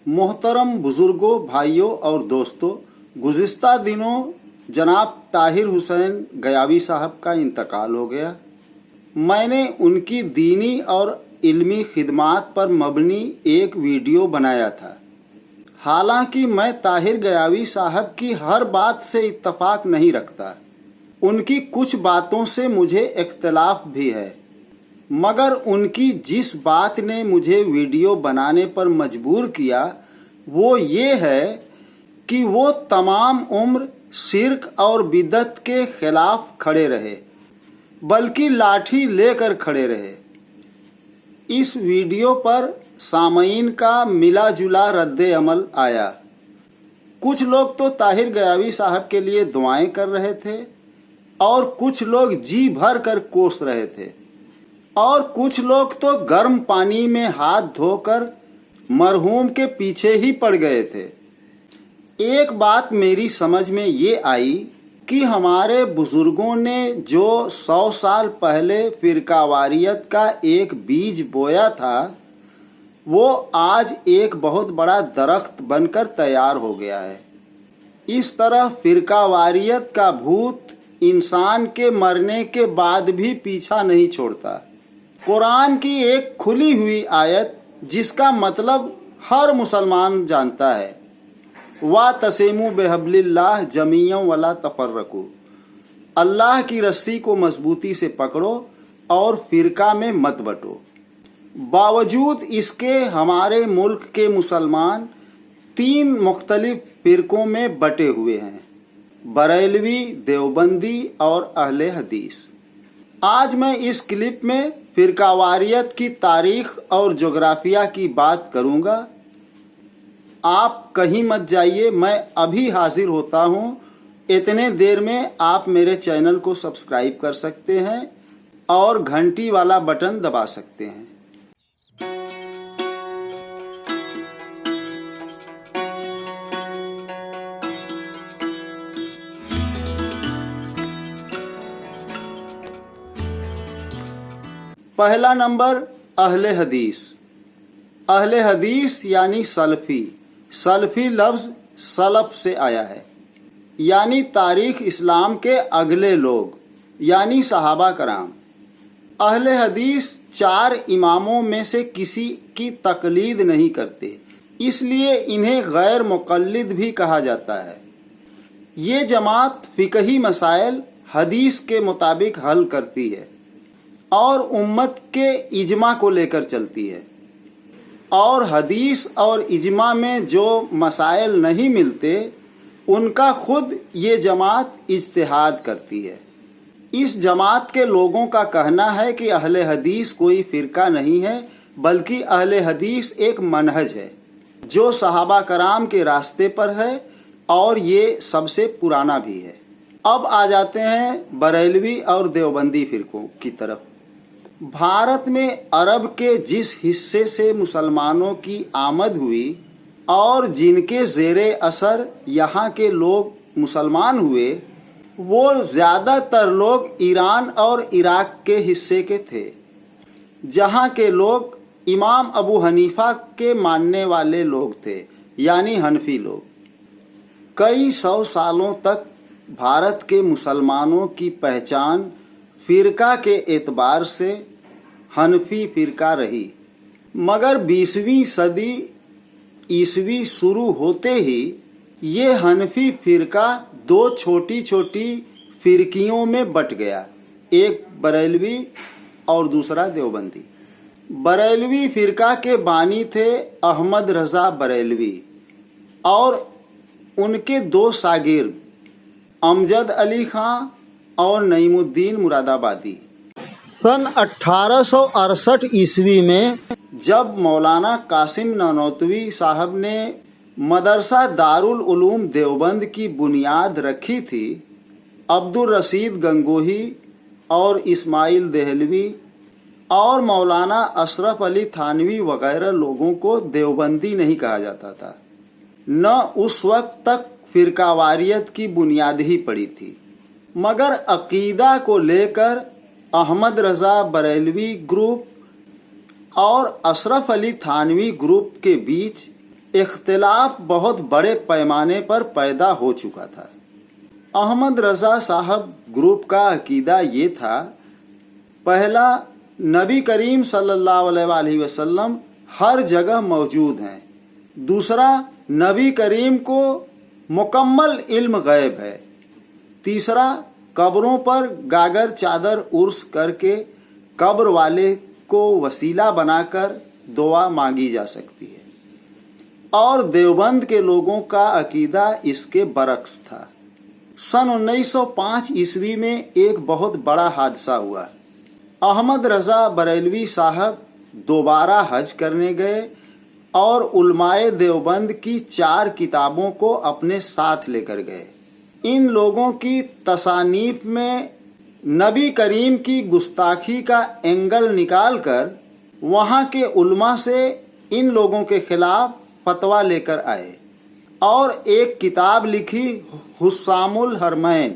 मोहतरम बुजुर्गों, भाइयों और दोस्तों, गुज़िश्ता दिनों जनाब ताहिर हुसैन गयावी साहब का इंतकाल हो गया। मैंने उनकी दीनी और इल्मी खिदमात पर मबनी एक वीडियो बनाया था। हालांकि मैं ताहिर गयावी साहब की हर बात से इत्तफाक नहीं रखता, उनकी कुछ बातों से मुझे इख्तिलाफ भी है, मगर उनकी जिस बात ने मुझे वीडियो बनाने पर मजबूर किया वो ये है कि वो तमाम उम्र शिर्क और बिदअत के खिलाफ खड़े रहे, बल्कि लाठी लेकर खड़े रहे। इस वीडियो पर सामईन का मिला जुला रद्द अमल आया। कुछ लोग तो ताहिर गयावी साहब के लिए दुआएं कर रहे थे और कुछ लोग जी भर कर कोस रहे थे और कुछ लोग तो गर्म पानी में हाथ धोकर मरहूम के पीछे ही पड़ गए थे। एक बात मेरी समझ में ये आई कि हमारे बुजुर्गों ने जो 100 साल पहले फिरकावारियत का एक बीज बोया था वो आज एक बहुत बड़ा दरख्त बनकर तैयार हो गया है। इस तरह फिरकावारियत का भूत इंसान के मरने के बाद भी पीछा नहीं छोड़ता। कुरान की एक खुली हुई आयत जिसका मतलब हर मुसलमान जानता है, वा तसीमु बेहब्लिल्लाह जमीयम वला तफर्रकू, अल्लाह की रस्सी को मजबूती से पकड़ो और फिरका में मत बटो। बावजूद इसके हमारे मुल्क के मुसलमान 3 मुख्तलिफ फिरकों में बटे हुए हैं, बरेलवी, देवबंदी और अहले हदीस। आज मैं इस क्लिप में फिरकावारियत की तारीख और जोग्राफिया की बात करूंगा। आप कहीं मत जाइए, मैं अभी हाजिर होता हूं। इतने देर में आप मेरे चैनल को सब्सक्राइब कर सकते हैं और घंटी वाला बटन दबा सकते हैं। पहला नंबर अहले हदीस। अहले हदीस यानी सलफी। सलफी लफ्ज सलफ से आया है, यानी तारीख इस्लाम के अगले लोग, यानी सहाबा कराम। अहले हदीस 4 इमामों में से किसी की तकलीद नहीं करते, इसलिए इन्हें गैर मुक़ल्लिद भी कहा जाता है। ये जमात फ़िक़ही मसाइल हदीस के मुताबिक हल करती है और उम्मत के इजमा को लेकर चलती है, और हदीस और इजमा में जो मसाइल नहीं मिलते उनका खुद ये जमात इज्तिहाद करती है। इस जमात के लोगों का कहना है कि अहले हदीस कोई फ़िरका नहीं है, बल्कि अहले हदीस एक मनहज है जो सहाबा कराम के रास्ते पर है और ये सबसे पुराना भी है। अब आ जाते हैं बरेलवी और देवबंदी फ़िरकों की तरफ। भारत में अरब के जिस हिस्से से मुसलमानों की आमद हुई और जिनके ज़ेरे असर यहाँ के लोग मुसलमान हुए, वो ज़्यादातर लोग ईरान और इराक के हिस्से के थे, जहाँ के लोग इमाम अबू हनीफा के मानने वाले लोग थे, यानी हनफी लोग। कई 100 सालों तक भारत के मुसलमानों की पहचान फ़िरका के एतबार से हनफी फ़िरका रही, मगर 20वीं सदी ईसवी शुरू होते ही ये हनफी फ़िरका 2 छोटी छोटी फ़िरकियों में बट गया, एक बरेलवी और दूसरा देवबंदी। बरेलवी फ़िरका के बानी थे अहमद रज़ा बरेलवी और उनके 2 शागिर्द अमजद अली खां और नईमुद्दीन मुरादाबादी। सन 1868 ईस्वी में जब मौलाना कासिम नानोतवी साहब ने मदरसा दारुल उलूम देवबंद की बुनियाद रखी थी, अब्दुल रशीद गंगोही और इस्माइल देहलवी और मौलाना अशरफ अली थानवी वगैरह लोगों को देवबंदी नहीं कहा जाता था। न उस वक्त तक फिरकावारियत की बुनियाद ही पड़ी थी, मगर अकीदा को लेकर अहमद रज़ा बरेलवी ग्रुप और अशरफ अली थानवी ग्रुप के बीच इख्तिलाफ बहुत बड़े पैमाने पर पैदा हो चुका था। अहमद रजा साहब ग्रुप का अकीदा ये था, पहला, नबी करीम सल्लल्लाहु अलैहि वसल्लम हर जगह मौजूद हैं। दूसरा, नबी करीम को मुकम्मल इल्म गैब है। तीसरा, कब्रों पर गागर चादर उर्स करके कब्र वाले को वसीला बनाकर दुआ मांगी जा सकती है। और देवबंद के लोगों का अकीदा इसके बरक्स था। सन 1905 ईस्वी में एक बहुत बड़ा हादसा हुआ। अहमद रजा बरेलवी साहब दोबारा हज करने गए और उलमाए देवबंद की 4 किताबों को अपने साथ लेकर गए। इन लोगों की तसानीफ में नबी करीम की गुस्ताखी का एंगल निकालकर वहाँ के उलमा से इन लोगों के खिलाफ फतवा लेकर आए और एक किताब लिखी, हुस्सामुल हरमैन,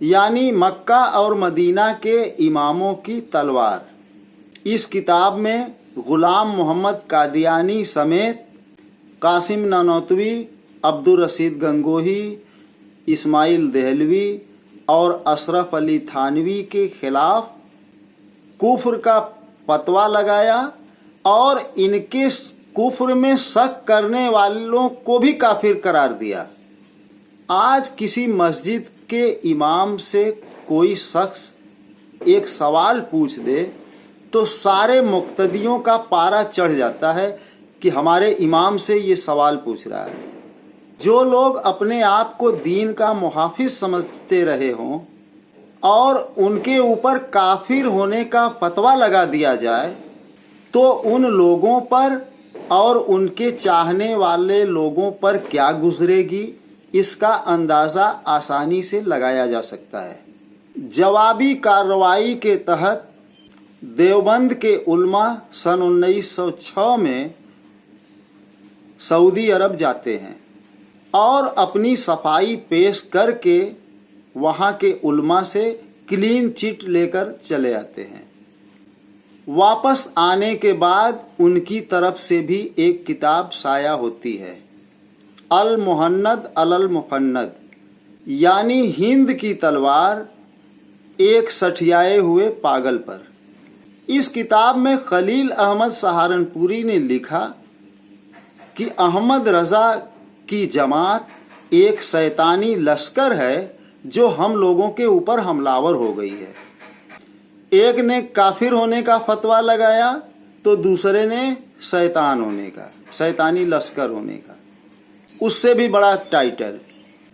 यानी मक्का और मदीना के इमामों की तलवार। इस किताब में गुलाम मोहम्मद कादियानी समेत कासिम नानोतवी, अब्दुल रशीद गंगोही, इस्माइल देहलवी और अशरफ अली थानवी के खिलाफ कुफ्र का फतवा लगाया और इनके कुफ्र में शक करने वालों को भी काफिर करार दिया। आज किसी मस्जिद के इमाम से कोई शख्स एक सवाल पूछ दे तो सारे मुक्तदियों का पारा चढ़ जाता है कि हमारे इमाम से ये सवाल पूछ रहा है। जो लोग अपने आप को दीन का मुहाफिज समझते रहे हों और उनके ऊपर काफिर होने का फतवा लगा दिया जाए तो उन लोगों पर और उनके चाहने वाले लोगों पर क्या गुजरेगी, इसका अंदाजा आसानी से लगाया जा सकता है। जवाबी कार्रवाई के तहत देवबंद के उलमा सन 1906 में सऊदी अरब जाते हैं और अपनी सफाई पेश करके वहाँ के उलमा से क्लीन चिट लेकर चले आते हैं। वापस आने के बाद उनकी तरफ से भी एक किताब साया होती है, अल मुहन्नद अलल मुफन्नद, यानी हिंद की तलवार एक सठियाए हुए पागल पर। इस किताब में खलील अहमद सहारनपुरी ने लिखा कि अहमद रजा की जमात एक शैतानी लश्कर है जो हम लोगों के ऊपर हमलावर हो गई है। एक ने काफिर होने का फतवा लगाया तो दूसरे ने शैतान होने का, शैतानी लश्कर होने का, उससे भी बड़ा टाइटल।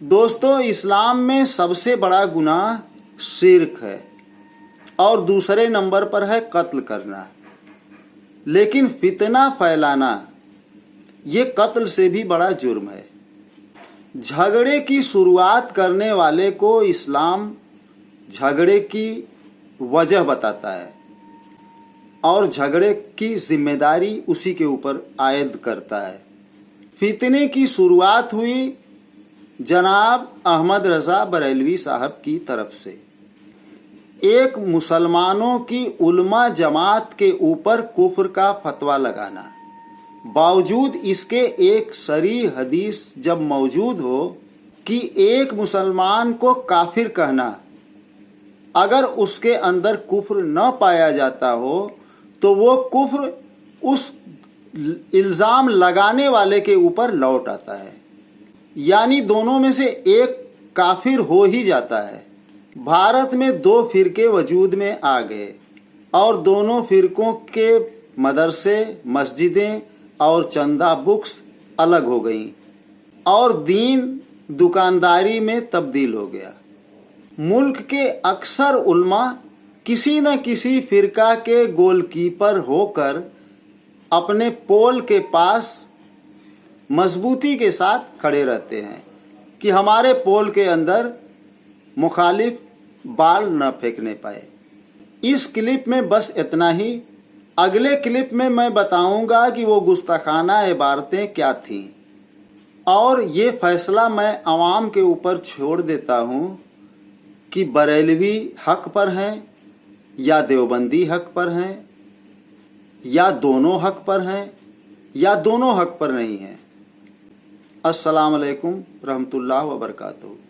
दोस्तों, इस्लाम में सबसे बड़ा गुनाह शिर्क है और दूसरे नंबर पर है कत्ल करना। लेकिन फितना फैलाना ये कत्ल से भी बड़ा जुर्म है। झगड़े की शुरुआत करने वाले को इस्लाम झगड़े की वजह बताता है और झगड़े की जिम्मेदारी उसी के ऊपर आयद करता है। फितने की शुरुआत हुई जनाब अहमद रजा बरेलवी साहब की तरफ से। एक मुसलमानों की उलमा जमात के ऊपर कुफ्र का फतवा लगाना, बावजूद इसके एक सरी हदीस जब मौजूद हो कि एक मुसलमान को काफिर कहना, अगर उसके अंदर कुफ्र न पाया जाता हो तो वो कुफ्र उस इल्जाम लगाने वाले के ऊपर लौट आता है, यानी दोनों में से एक काफिर हो ही जाता है। भारत में 2 फिरके वजूद में आ गए और दोनों फिरकों के मदरसे, मस्जिदें और चंदा बुक्स अलग हो गईं और दीन दुकानदारी में तब्दील हो गया। मुल्क के अक्सर उल्मा किसी न किसी फिरका के गोलकीपर होकर अपने पोल के पास मजबूती के साथ खड़े रहते हैं कि हमारे पोल के अंदर मुखालिफ बाल न फेंकने पाए। इस क्लिप में बस इतना ही। अगले क्लिप में मैं बताऊंगा कि वो गुस्ताखाना इबारतें क्या थीं और ये फैसला मैं अवाम के ऊपर छोड़ देता हूँ कि बरेलवी हक पर हैं या देवबंदी हक पर हैं या दोनों हक पर हैं یا دونوں حق پر نہیں ہیں۔ السلام علیکم ورحمۃ اللہ وبرکاتہ۔